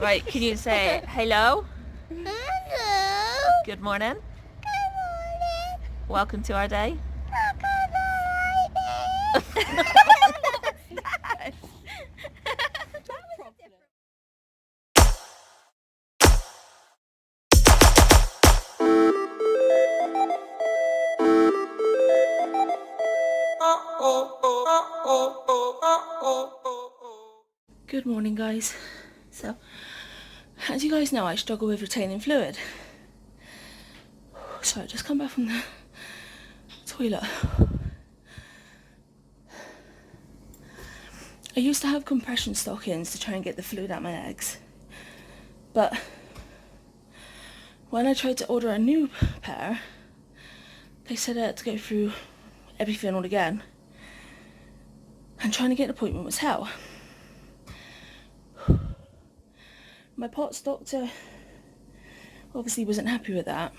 Right, can you say hello? Hello. Good morning. Good morning. Welcome to our day. Good morning, guys. So, as you guys know, I struggle with retaining fluid. So I just come back from the toilet. I used to have compression stockings to try and get the fluid out my legs, but when I tried to order a new pair, they said I had to go through everything all again, and trying to get an appointment was hell. My POTS doctor obviously wasn't happy with that,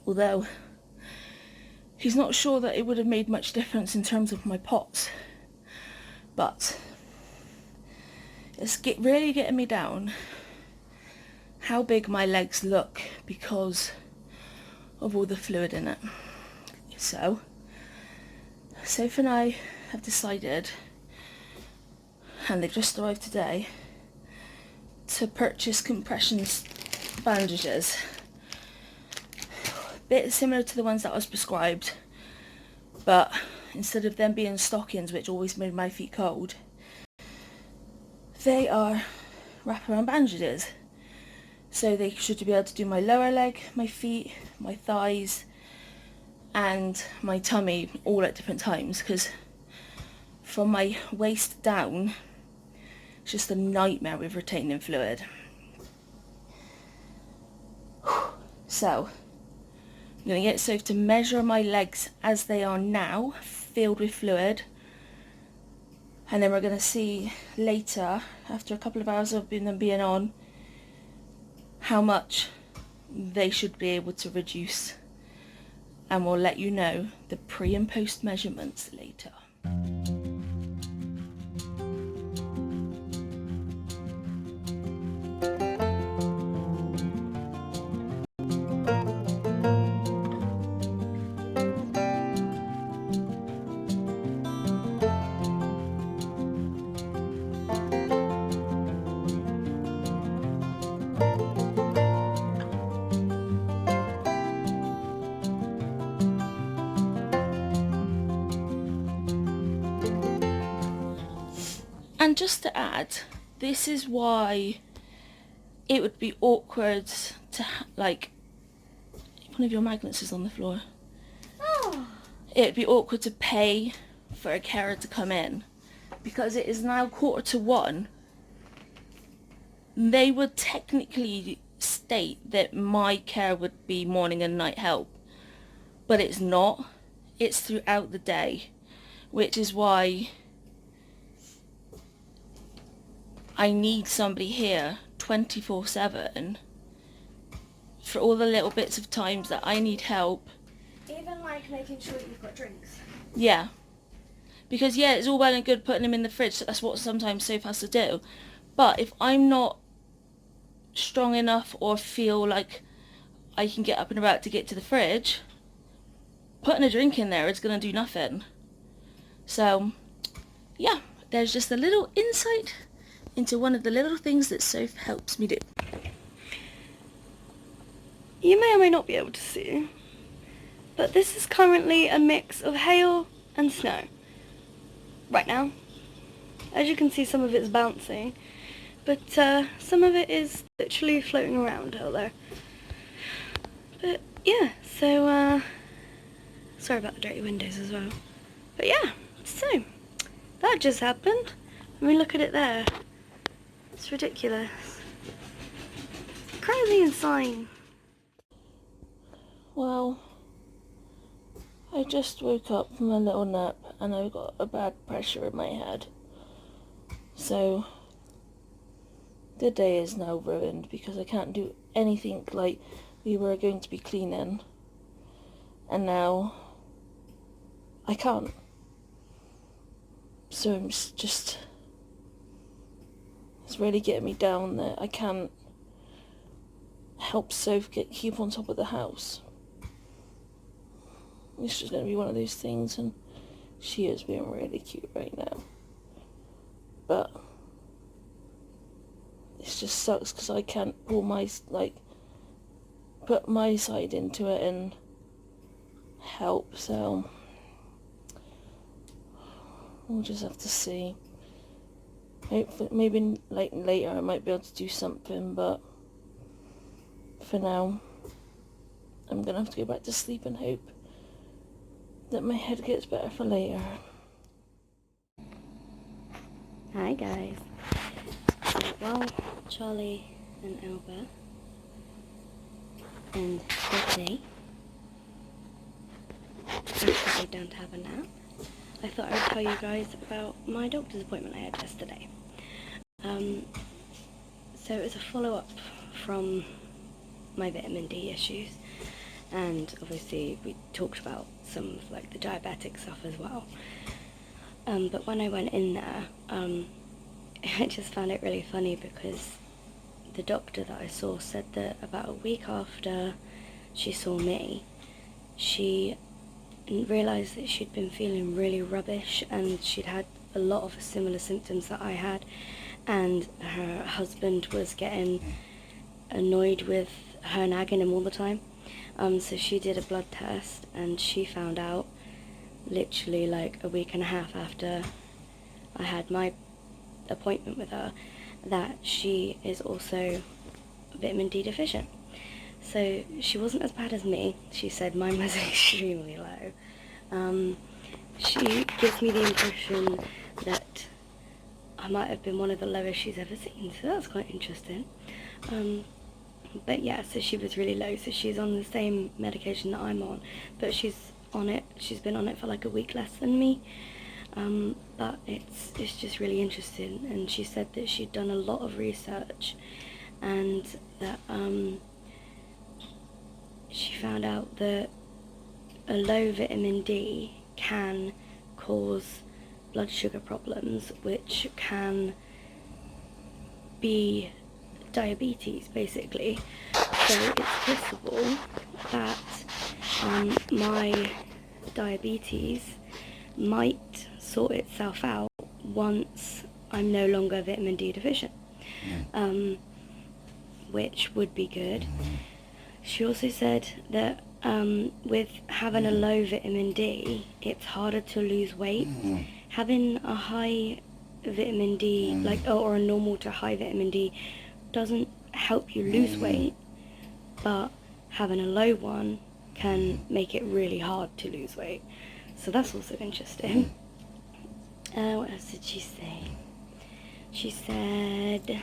although he's not sure that it would have made much difference in terms of my POTS. But it's really getting me down how big my legs look because of all the fluid in it. So, Soph and I have decided, and they've just arrived today, to purchase compression bandages. A bit similar to the ones that I was prescribed, but instead of them being stockings, which always made my feet cold, they are wraparound bandages. So they should be able to do my lower leg, my feet, my thighs, and my tummy all at different times, because from my waist down, it's just a nightmare with retaining fluid. So, I'm going to get Soph to measure my legs as they are now, filled with fluid. And then we're going to see later, after a couple of hours of them being on, how much they should be able to reduce. And we'll let you know the pre and post measurements later. And just to add, this is why it would be awkward to, like, one of your magnets is on the floor. Oh. It'd be awkward to pay for a carer to come in, because it is now 1:45. They would technically state that my care would be morning and night help, but it's not. It's throughout the day, which is why I need somebody here 24/7 for all the little bits of times that I need help. Even like making sure you've got drinks. Yeah. Because yeah, it's all well and good putting them in the fridge, so that's what sometimes Soph has to do. But if I'm not strong enough or feel like I can get up and about to get to the fridge, putting a drink in there is going to do nothing. So, yeah, there's just a little insight into one of the little things that Soph helps me do. You may or may not be able to see, but this is currently a mix of hail and snow. Right now, as you can see, some of it's bouncing, but some of it is literally floating around out there. But yeah, so sorry about the dirty windows as well. But yeah, so that just happened. I mean, look at it there. It's ridiculous. Crazy insane. Well, I just woke up from a little nap and I've got a bad pressure in my head. So, the day is now ruined because I can't do anything like we were going to be cleaning. And now, I can't. So I'm just It's really getting me down that I can't help Soph keep on top of the house. It's just going to be one of those things, and she is being really cute right now. But it just sucks because I can't pull put my side into it and help, so we'll just have to see. Hopefully, maybe later I might be able to do something, but for now I'm gonna have to go back to sleep and hope that my head gets better for later. Hi guys. So while Charlie and Albert and Betty actually down to have a nap, I thought I would tell you guys about my doctor's appointment I had yesterday. So it was a follow-up from my vitamin D issues, and obviously we talked about some of like the diabetic stuff as well. But when I went in there, I just found it really funny because the doctor that I saw said that about a week after she saw me, she realised that she'd been feeling really rubbish and she'd had a lot of similar symptoms that I had, and her husband was getting annoyed with her nagging him all the time. So she did a blood test and she found out literally like a week and a half after I had my appointment with her that she is also vitamin D deficient. So she wasn't as bad as me. She said mine was extremely low. She gives me the impression that I might have been one of the lowest she's ever seen, so that's quite interesting. But yeah, so she was really low, so she's on the same medication that I'm on, but she's been on it for like a week less than me. But it's just really interesting, and she said that she'd done a lot of research and that she found out that a low vitamin D can cause blood sugar problems, which can be diabetes basically. So it's possible that my diabetes might sort itself out once I'm no longer vitamin D deficient, which would be good. She also said that with having a low vitamin D, it's harder to lose weight. Having a high vitamin D, or a normal to high vitamin D, doesn't help you lose weight, but having a low one can make it really hard to lose weight. So that's also interesting. What else did she say? She said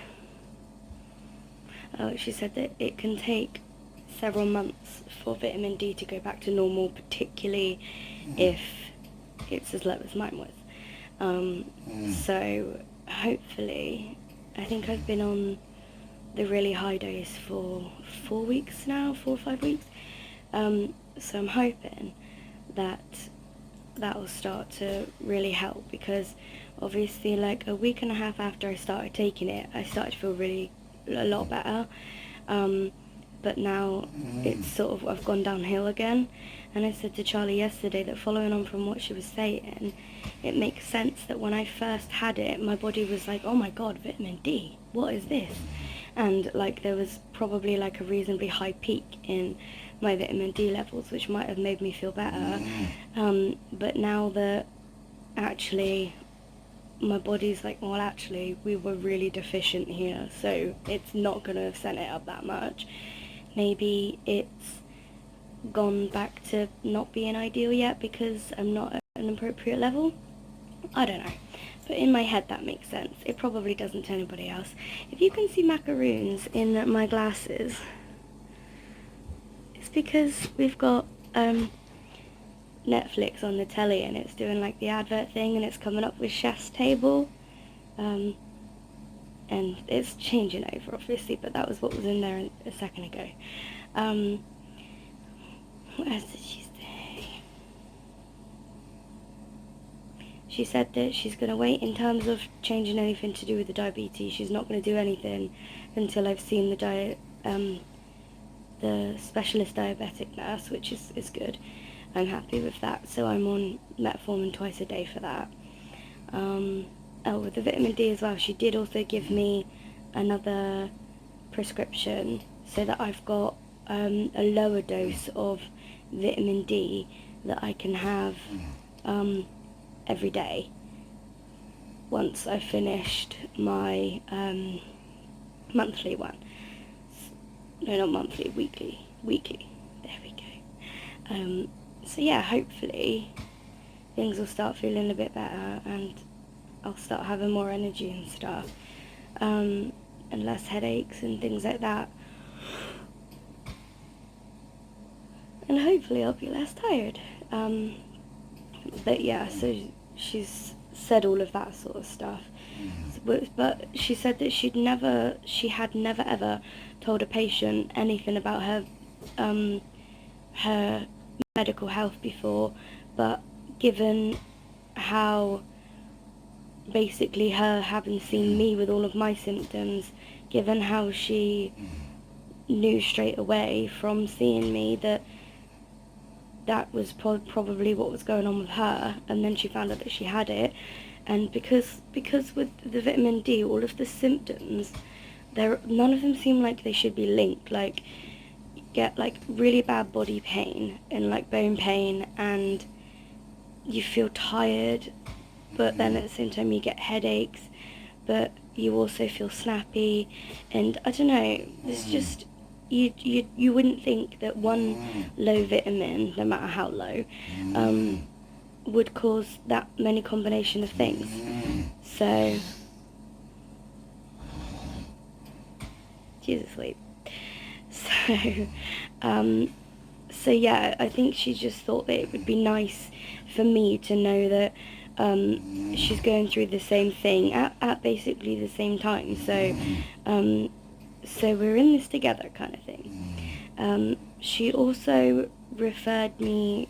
that it can take several months for vitamin D to go back to normal, particularly if it's as low as mine was. So hopefully, I think I've been on the really high dose for 4 weeks now, 4 or 5 weeks. So I'm hoping that will start to really help, because obviously like a week and a half after I started taking it, I started to feel a lot better. But now it's sort of, I've gone downhill again. And I said to Charlie yesterday that following on from what she was saying, it makes sense that when I first had it, my body was like, oh my god, vitamin D, what is this? And like there was probably like a reasonably high peak in my vitamin D levels, which might have made me feel better. But now that actually my body's like, well actually we were really deficient here, so it's not going to have sent it up that much. Maybe it's gone back to not being ideal yet because I'm not at an appropriate level. I don't know. But in my head that makes sense. It probably doesn't to anybody else. If you can see macaroons in my glasses, it's because we've got Netflix on the telly and it's doing like the advert thing and it's coming up with Chef's Table. And it's changing over obviously, but that was what was in there a second ago. What else did she say? She said that she's going to wait in terms of changing anything to do with the diabetes. She's not going to do anything until I've seen the specialist diabetic nurse, which is good. I'm happy with that. So I'm on metformin twice a day for that. With the vitamin D as well, she did also give me another prescription so that I've got a lower dose of vitamin D that I can have every day once I've finished my monthly one. No, not monthly, weekly. There we go. So yeah, hopefully things will start feeling a bit better and I'll start having more energy and stuff, and less headaches and things like that. And hopefully I'll be less tired. But yeah, so she's said all of that sort of stuff. But she said that she had never ever told a patient anything about her medical health before, but given how basically her having seen me with all of my symptoms, given how she knew straight away from seeing me that was probably what was going on with her, and then she found out that she had it, and because with the vitamin D, all of the symptoms, none of them seem like they should be linked. Like, you get like really bad body pain and like bone pain, and you feel tired, but then at the same time you get headaches, but you also feel snappy, and I don't know, it's just, you wouldn't think that one low vitamin, no matter how low, would cause that many combination of things. So, she's asleep. So yeah, I think she just thought that it would be nice for me to know that she's going through the same thing at basically the same time. So we're in this together, kind of thing. She also referred me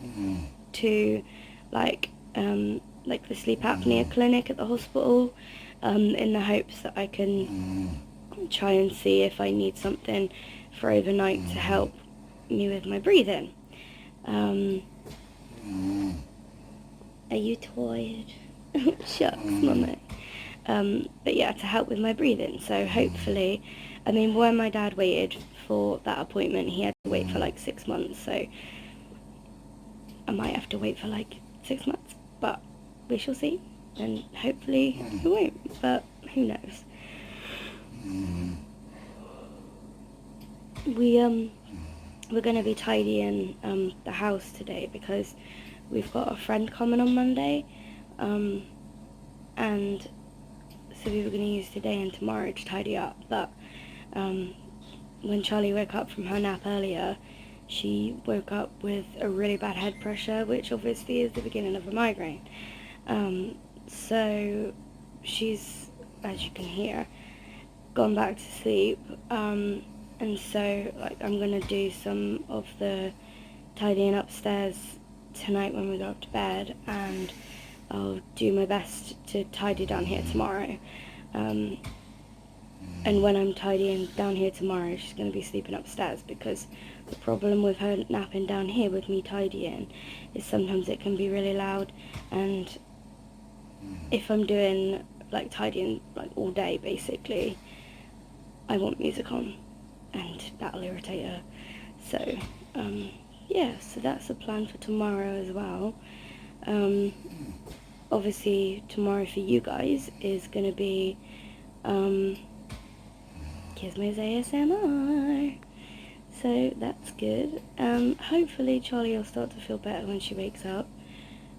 to like the sleep apnea clinic at the hospital, in the hopes that I can try and see if I need something for overnight to help me with my breathing. Are you tired? Shucks, mummy. But yeah, to help with my breathing. So hopefully, I mean, when my dad waited for that appointment, he had to wait for like 6 months. So I might have to wait for like 6 months, but we shall see. And hopefully we won't, but who knows. We're going to be tidying the house today because we've got a friend coming on Monday, and so we were going to use today and tomorrow to tidy up, but when Charlie woke up from her nap earlier, she woke up with a really bad head pressure, which obviously is the beginning of a migraine. So she's, as you can hear, gone back to sleep, and so like I'm gonna do some of the tidying upstairs tonight when we go up to bed, and I'll do my best to tidy down here tomorrow. And when I'm tidying down here tomorrow, she's going to be sleeping upstairs, because the problem with her napping down here with me tidying is sometimes it can be really loud, and if I'm doing like tidying like all day basically, I want music on and that'll irritate her. So yeah, so that's the plan for tomorrow as well. Obviously tomorrow for you guys is going to be Gizmo's ASMR, so that's good. Hopefully Charlie will start to feel better when she wakes up.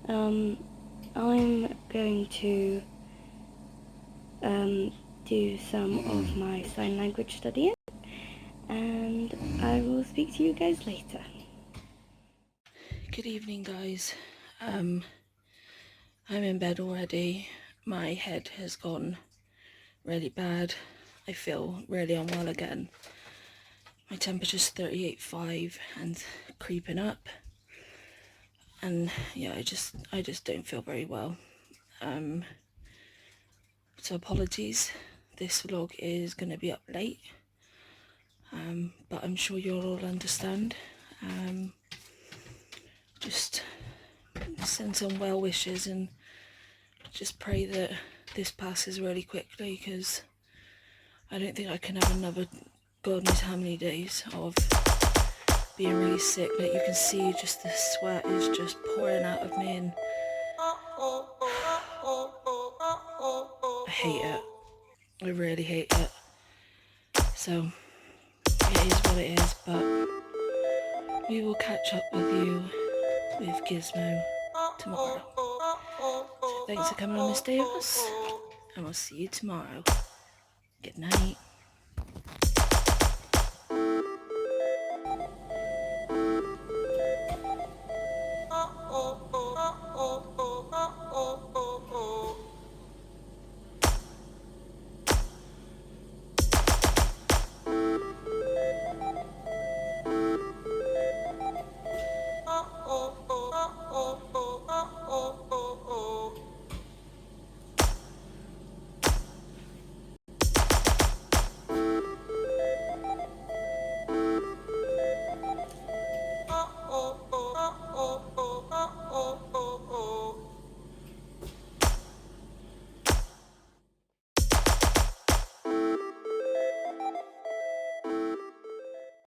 I'm going to do some of my sign language studying, and I will speak to you guys later. Good evening, guys. I'm in bed already. My head has gone really bad. I feel really unwell again. My temperature's 38.5 and creeping up. And yeah, I just don't feel very well. So apologies, this vlog is going to be up late, but I'm sure you'll all understand. Just send some well wishes and just pray that this passes really quickly, because I don't think I can have another God knows how many days of being really sick. Like, you can see just the sweat is just pouring out of me, and I hate it. I really hate it. So it is what it is, but we will catch up with you with Gizmo tomorrow. So thanks for coming on this day with us, and we'll see you tomorrow. Good night.